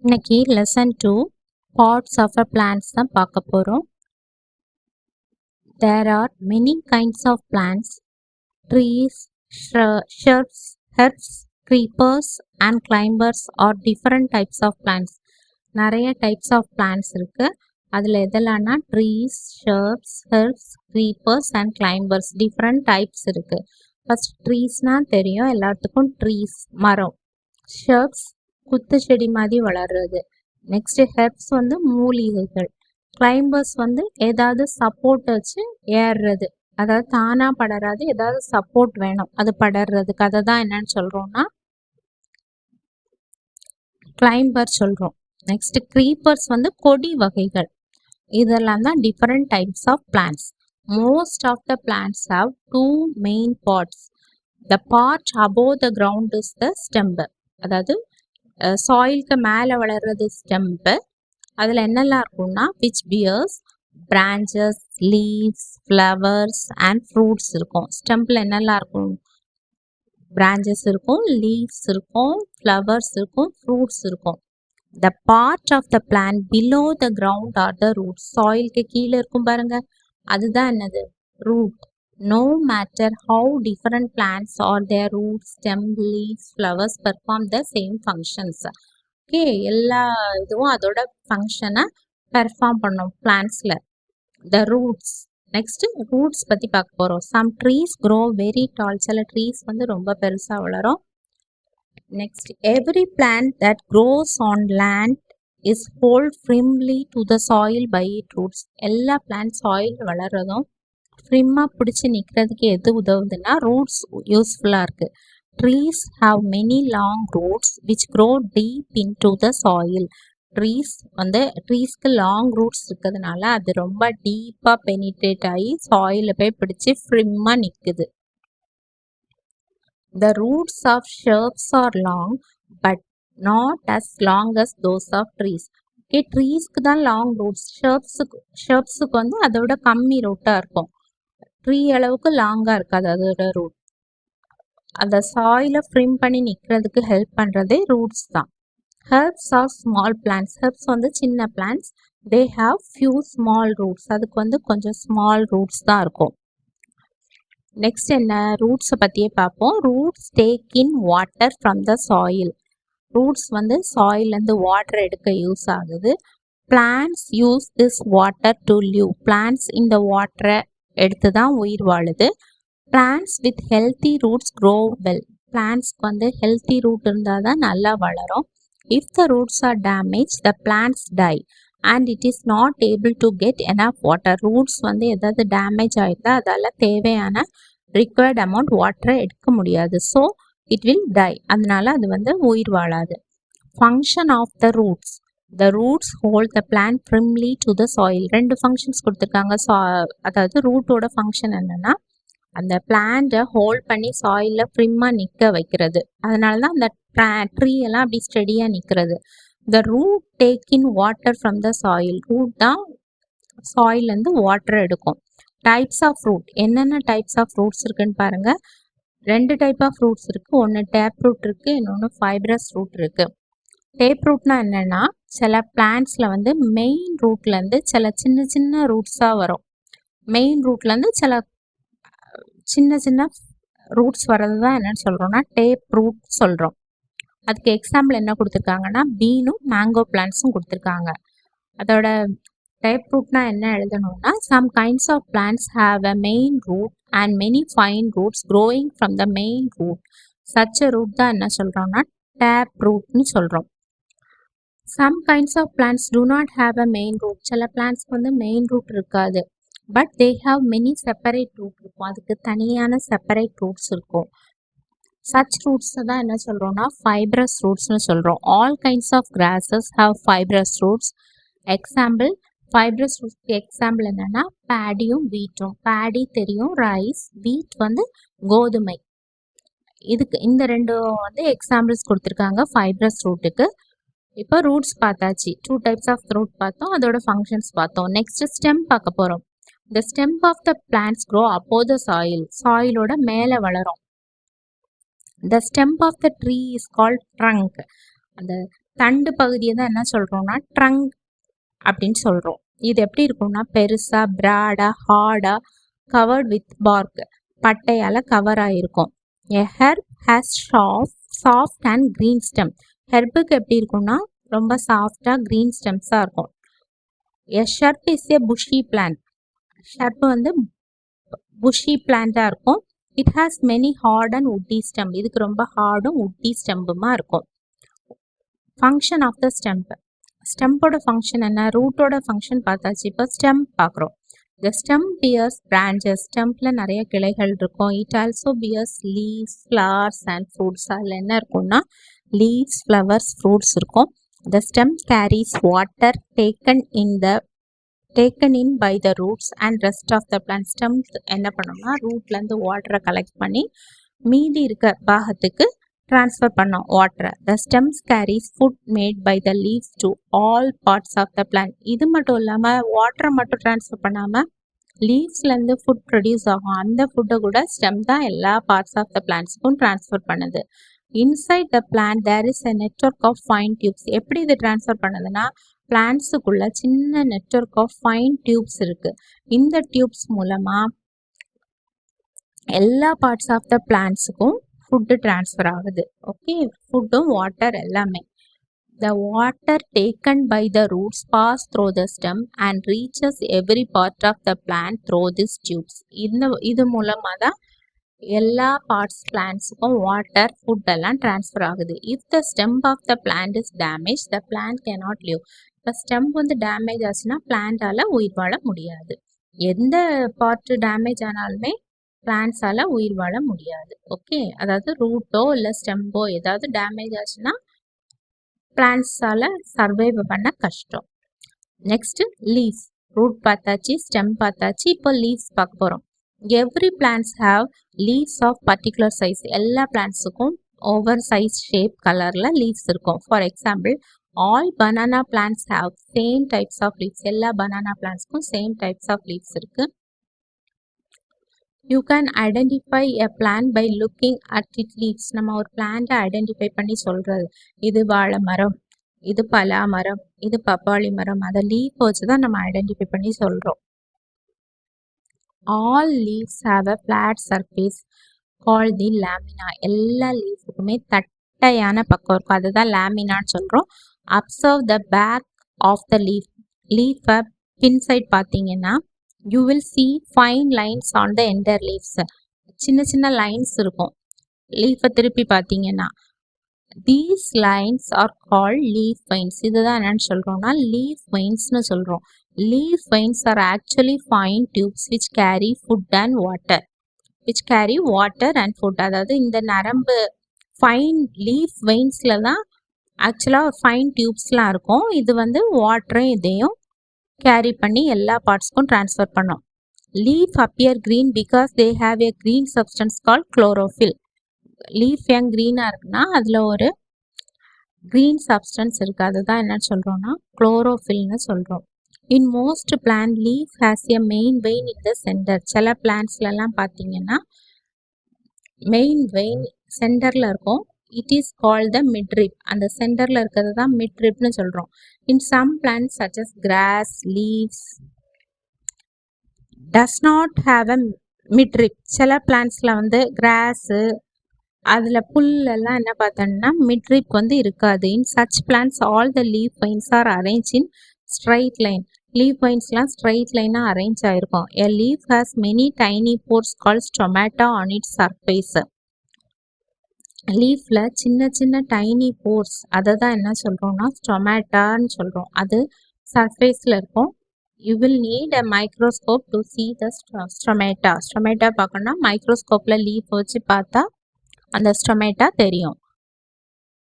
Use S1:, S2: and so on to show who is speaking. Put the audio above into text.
S1: இன்னைக்கு lesson 2 parts of a plants தான் பார்க்க போகிறோம். There are many kinds of plants, trees, shrubs, herbs, creepers and climbers are different types of plants. நிறைய types of plants இருக்குது. அதில் எதெல்லாம்னா trees, shrubs, herbs, creepers and climbers different types இருக்குது. First ட்ரீஸ்னால் தெரியும் எல்லாத்துக்கும், ட்ரீஸ் மரம். shrubs குத்து செடி மாதிரி வளர்றது. நெக்ஸ்ட் ஹெர்ப்ஸ் வந்து மூலிகைகள். கிளைம்பர்ஸ் வந்து ஏதாவது சப்போர்ட் வச்சு ஏறுறது, அதாவது தானா படராது, ஏதாவது சப்போர்ட் வேணும் அது படர்றதுக்கு, அதை தான் என்னன்னு சொல்றோம்னா கிளைம்பர் சொல்றோம். நெக்ஸ்ட் க்ரீப்பர்ஸ் வந்து கொடி வகைகள். இதெல்லாம் தான் different types of plants. Most of the plants have two main parts. The part above the ground is the stem. அதாவது சாயிலுக்கு மேலே வளர்றது ஸ்டெம்பு. அதில் என்னெல்லாம் இருக்கும்னா which bears branches, leaves, flowers and fruits இருக்கும். ஸ்டெம்பில் என்னெல்லாம் இருக்கும்? பிரான்ச்சஸ் இருக்கும், லீவ்ஸ் இருக்கும், ஃப்ளவர்ஸ் இருக்கும், ஃப்ரூட்ஸ் இருக்கும். The part of the plant below the ground are the root. சாயிலுக்கு கீழே இருக்கும் பாருங்க, அதுதான் என்னது? Root. No matter how different plants or their roots, stem, leaves, flowers perform the same functions. Okay, எல்லா இதுவும் அதோட ஃபங்க்ஷனை பெர்ஃபார்ம் பண்ணும் பிளான்ட்ஸில். The roots. நெக்ஸ்ட் ரூட்ஸ் பற்றி பார்க்க போகிறோம். Some trees grow very tall. சில ட்ரீஸ் வந்து ரொம்ப பெருசாக வளரும். Next every plant that grows on land is hold firmly to the soil by it roots. எல்லா பிளான்ட் சாயில் வளர்றதும் ஃப்ரிம்மாக பிடிச்சி நிற்கிறதுக்கு எது உதவுதுன்னா ரூட்ஸ் யூஸ்ஃபுல்லாக இருக்குது. Trees have many long roots which grow deep in to the soil. ட்ரீஸ்க்கு long roots இருக்கிறதுனால அது ரொம்ப டீப்பாக பெனிட்ரேட் ஆகி சாயிலில் போய் பிடிச்சி ஃப்ரிம்மாக நிற்குது. The roots of shrubs are long but not as long as those of trees. Okay, ட்ரீஸ்க்கு தான் லாங் ரூட்ஸ், ஷர்ப்ஸுக்கு வந்து அதோட கம்மி ரூட்டாக இருக்கும். ட்ரீ அளவுக்கு லாங்காக இருக்காது அதோட ரூட். அந்த சாயிலை ஃப்ரிம் பண்ணி நிற்கிறதுக்கு ஹெல்ப் பண்ணுறதே ரூட்ஸ் தான். Herbs are small plants. Herbs வந்து சின்ன plants. They have few small roots. அதுக்கு வந்து கொஞ்சம் ஸ்மால் ரூட்ஸ் தான் இருக்கும். நெக்ஸ்ட் என்ன? ரூட்ஸை பற்றியே பார்ப்போம். Roots take in water from the soil. Roots வந்து சாயிலேருந்து வாட்டர் எடுக்க யூஸ் ஆகுது. Plants use this water to live. Plants இந்த வாட்டரை எடுத்து தான் உயிர் வாழுது. Plants with healthy roots grow well. பிளான்ட்ஸ்க்கு வந்து ஹெல்த்தி ரூட் இருந்தால் தான் நல்லா வளரும். If the roots are damage the plants die and it is not able to get enough water. Roots வந்து ஏதாவது டேமேஜ் ஆகிருந்தா அதால் தேவையான ரிக்வயர்ட் அமௌண்ட் வாட்டரை எடுக்க முடியாது. So it will die. அதனால அது வந்து உயிர் வாழாது. Function of the roots. The roots hold the plant firmly to the soil. ரெண்டு ஃபங்க்ஷன்ஸ் கொடுத்துருக்காங்க. அதாவது ரூட்டோட ஃபங்க்ஷன் என்னென்னா அந்த பிளான்ட்டை ஹோல்ட் பண்ணி சாயிலில் ஃப்ரிம்மாக நிற்க வைக்கிறது. அதனால தான் அந்த ட்ரீ எல்லாம் அப்படி ஸ்டெடியாக நிற்கிறது. The root take in water from the soil. Root தான் சாயிலேருந்து வாட்டர் எடுக்கும். Types of root. என்னென்ன டைப்ஸ் ஆஃப் ரூட்ஸ் இருக்குன்னு பாருங்கள். ரெண்டு டைப் ஆஃப் ரூட்ஸ் இருக்குது. ஒன்று டேப் ரூட் இருக்குது, இன்னொன்று ஃபைப்ரஸ் ரூட் இருக்குது. டேப் ரூட்னா என்னென்னா சில பிளான்ட்ஸில் வந்து மெயின் ரூட்லேருந்து சில சின்ன சின்ன ரூட்ஸாக வரும். மெயின் ரூட்லேருந்து சில சின்ன சின்ன ரூட்ஸ் வர்றது தான் என்னென்னு சொல்கிறோம்னா டேப் ரூட் சொல்கிறோம். அதுக்கு எக்ஸாம்பிள் என்ன கொடுத்துருக்காங்கன்னா பீனும் மேங்கோ பிளான்ட்ஸும் கொடுத்துருக்காங்க. அதோட டேப் ரூட்னா என்ன எழுதணும்னா some kinds of plants have a main root and many fine roots growing from the main root. Such a root தான் என்ன சொல்கிறோம்னா டேப் ரூட்னு சொல்கிறோம். Some kinds of plants do not have a main root. சில பிளான்ட்ஸ்க்கு வந்து main root இருக்காது. But they have many separate root இருக்கும். அதுக்கு தனியான செப்பரேட் ரூட்ஸ் இருக்கும். சச் ரூட்ஸை தான் என்ன சொல்கிறோம்னா ஃபைப்ரஸ் ரூட்ஸ்னு சொல்கிறோம். All kinds of grasses have fibrous roots. Example fibrous ரூட்ஸ்க்கு எக்ஸாம்பிள் என்னென்னா பேடியும் வீட்டும். பேடி தெரியும், ரைஸ். வீட் வந்து கோதுமை. இதுக்கு இந்த ரெண்டு வந்து எக்ஸாம்பிள்ஸ் கொடுத்துருக்காங்க ஃபைப்ரஸ் ரூட்டுக்கு. இப்போ ரூட்ஸ் பார்த்தாச்சு. டூ டைப்ஸ் ஆஃப் ரூட் பார்த்தோம், அதோட ஃபங்க்ஷன்ஸ் பார்த்தோம். நெக்ஸ்ட் ஸ்டெம் பார்க்க போகிறோம். The stem of the plants grow above the soil. சாயிலோட மேலே வளரும். The stem of the tree is called trunk. அந்த தண்டு பகுதியை தான் என்ன சொல்கிறோம்னா ட்ரங்க் அப்படின்னு சொல்கிறோம். இது எப்படி இருக்கும்னா பெருசாக ப்ராடாக ஹார்டாக கவர்ட் வித் பார்க், பட்டையால் கவர் ஆகிருக்கும். A herb has soft and green stem. ஹெர்புக்கு எப்படி இருக்கும்னா ரொம்ப சாஃப்டாக க்ரீன் ஸ்டெம்ஸாக இருக்கும். A shrub is a bushy plant. Shrub வந்து புஷி பிளான்ட்டாக இருக்கும். It has many hard and woody stem. இதுக்கு ரொம்ப ஹார்டும் உட்டி ஸ்டெம்புமா இருக்கும். Function of the stem. ஸ்டெம்போட ஃபங்க்ஷன் என்ன? ரூட்டோட ஃபங்க்ஷன் பார்த்தாச்சு, இப்போ ஸ்டெம்ப் பார்க்குறோம். The stem bears branches. ஸ்டெம்பில் நிறைய கிளைகள் இருக்கும். It also bears leaves, flowers and fruits. அதில் என்ன இருக்கும்னா லீவ்ஸ், ஃப்ளவர்ஸ், ஃப்ரூட்ஸ் இருக்கும். The stem carries water taken in by the roots and rest of the plant. Stem என்ன பண்ணோம்னா ரூட்லேருந்து வாட்டரை கலெக்ட் பண்ணி மீதி இருக்க பாகத்துக்கு transfer பண்ணோம் வாட்டரை. The stems carries food made by the leaves to all parts of the plant. இது மட்டும் இல்லாமல் வாட்டரை மட்டும் ட்ரான்ஸ்ஃபர் பண்ணாமல் லீவ்ஸ்லேருந்து ஃபுட் ப்ரொடியூஸ் ஆகும். அந்த ஃபுட்டை கூட ஸ்டெம் தான் எல்லா பார்ட்ஸ் ஆஃப் த பிளான்ட்ஸ்க்கும் ட்ரான்ஸ்ஃபர் பண்ணுது. Inside the plant there is a network of fine tubes. எப்படி இது ட்ரான்ஸ்ஃபர் பண்ணுதுன்னா பிளான்ட்ஸுக்குள்ள சின்ன நெட்வொர்க் ஆஃப் ஃபைன் டியூப்ஸ் இருக்குது. இந்த டியூப்ஸ் மூலமாக எல்லா பார்ட்ஸ் ஆஃப் த பிளான்ட்ஸுக்கும் ஃபுட்டு ட்ரான்ஸ்ஃபர் ஆகுது. ஓகே, ஃபுட்டும் வாட்டர் எல்லாமே. The water taken by the roots pass through the stem and reaches every part of the plant through this tubes. இது மூலமாக தான் எல்லா பார்ட்ஸ் பிளான்ட்ஸுக்கும் வாட்டர் ஃபுட் எல்லாம் ட்ரான்ஸ்ஃபர் ஆகுது. If the stem of the plant is damage the plant cannot live. இப்போ stem வந்து damage ஆச்சுன்னா பிளான்ட்டால் உயிர் வாழ முடியாது. எந்த பார்ட்டு டேமேஜ் ஆனாலுமே பிளான்ட்ஸால் உயிர் வாழ முடியாது. ஓகே, அதாவது ரூட்டோ இல்லை ஸ்டெம்போ ஏதாவது டேமேஜ் ஆச்சுன்னா பிளான்ட்ஸால் சர்வைவ் பண்ண கஷ்டம். Next leaves. ரூட் பார்த்தாச்சு, ஸ்டெம் பார்த்தாச்சு, இப்போ லீவ்ஸ் பார்க்க போகிறோம். Every plants have leaves of particular size. எல்லா பிளான்ட்ஸுக்கும் ஓவர் சைஸ் ஷேப் கலரில் லீவ்ஸ் இருக்கும். For example all banana plants have same types of leaves. எல்லா பனானா பிளான்ட்ஸ்க்கும் சேம் டைப்ஸ் ஆஃப் லீவ்ஸ் இருக்குது. You can identify a plant by looking at it leaves. நம்ம ஒரு பிளான்ட்டை ஐடென்டிஃபை பண்ணி சொல்கிறது, இது வாழை மரம், இது பலா மரம், இது பப்பாளி மரம். அதை லீஃப் வச்சு தான் நம்ம ஐடென்டிஃபை பண்ணி சொல்கிறோம். All leaves have a flat surface call the lamina. எல்லா லீஃபுக்குமே தட்டையான பக்கம் இருக்கும், அதுதான் லேமினான்னு சொல்கிறோம். Observe the back of the லீஃபை பின் சைட் பார்த்தீங்கன்னா you will see fine lines on the entire leaves. சின்ன சின்ன லைன்ஸ் இருக்கும் லீஃபை திருப்பி பார்த்தீங்கன்னா. these lines are called leaf veins. இதுதான் என்னன்னு சொல்கிறோம்னா leaf veinsனு சொல்கிறோம். leaf veins are actually fine tubes which carry food and water. அதாவது இந்த நரம்பு ஃபைன் லீஃப் வெயின்ஸில் தான் ஆக்சுவலாக ஃபைன் டியூப்ஸ்லாம் இருக்கும். இது வந்து வாட்டரும் இதையும் கேரி பண்ணி எல்லா பார்ட்ஸ்க்கும் ட்ரான்ஸ்ஃபர் பண்ணோம். Leaf appear green because they have a green substance call chlorophyll. Leaf ஏன் க்ரீனாக இருக்குன்னா அதில் ஒரு க்ரீன் சப்ஸ்டன்ஸ் இருக்குது, அதுதான் என்னன்னு சொல்கிறோன்னா குளோரோஃபில்னு சொல்கிறோம். In most plant leaf has a main vein in the centre. சில பிளான்ட்ஸ்லாம் பார்த்தீங்கன்னா மெயின் வெயின் சென்டரில் இருக்கும். It is called the midrib. அந்த சென்டரில் இருக்கிறது தான் மிட்ரிப்னு சொல்கிறோம். In some plants such as grass leaves does not have a midrib. சில பிளான்ட்ஸில் வந்து கிராஸு அதில் புல்லெல்லாம் என்ன பார்த்தோம்னா மிட்ரிப் வந்து இருக்காது. In such plants all the leaf veins are arrange in straight line. Leaf வைன்ஸ்லாம் ஸ்ட்ரைட் லைனாக அரேஞ்ச் ஆகிருக்கும். A leaf has many tiny pores call stomata on its surface. லீஃபில் சின்ன சின்ன டைனி போர்ஸ், அதை தான் என்ன சொல்கிறோம்னா ஸ்டொமேட்டான்னு சொல்கிறோம். அது சர்ஃபேஸில் இருக்கும். You will need a microscope to see the stomata. Stomata பார்க்கணும்னா மைக்ரோஸ்கோப்பில் லீஃப் வச்சு பார்த்தா அந்த ஸ்டொமேட்டா தெரியும்.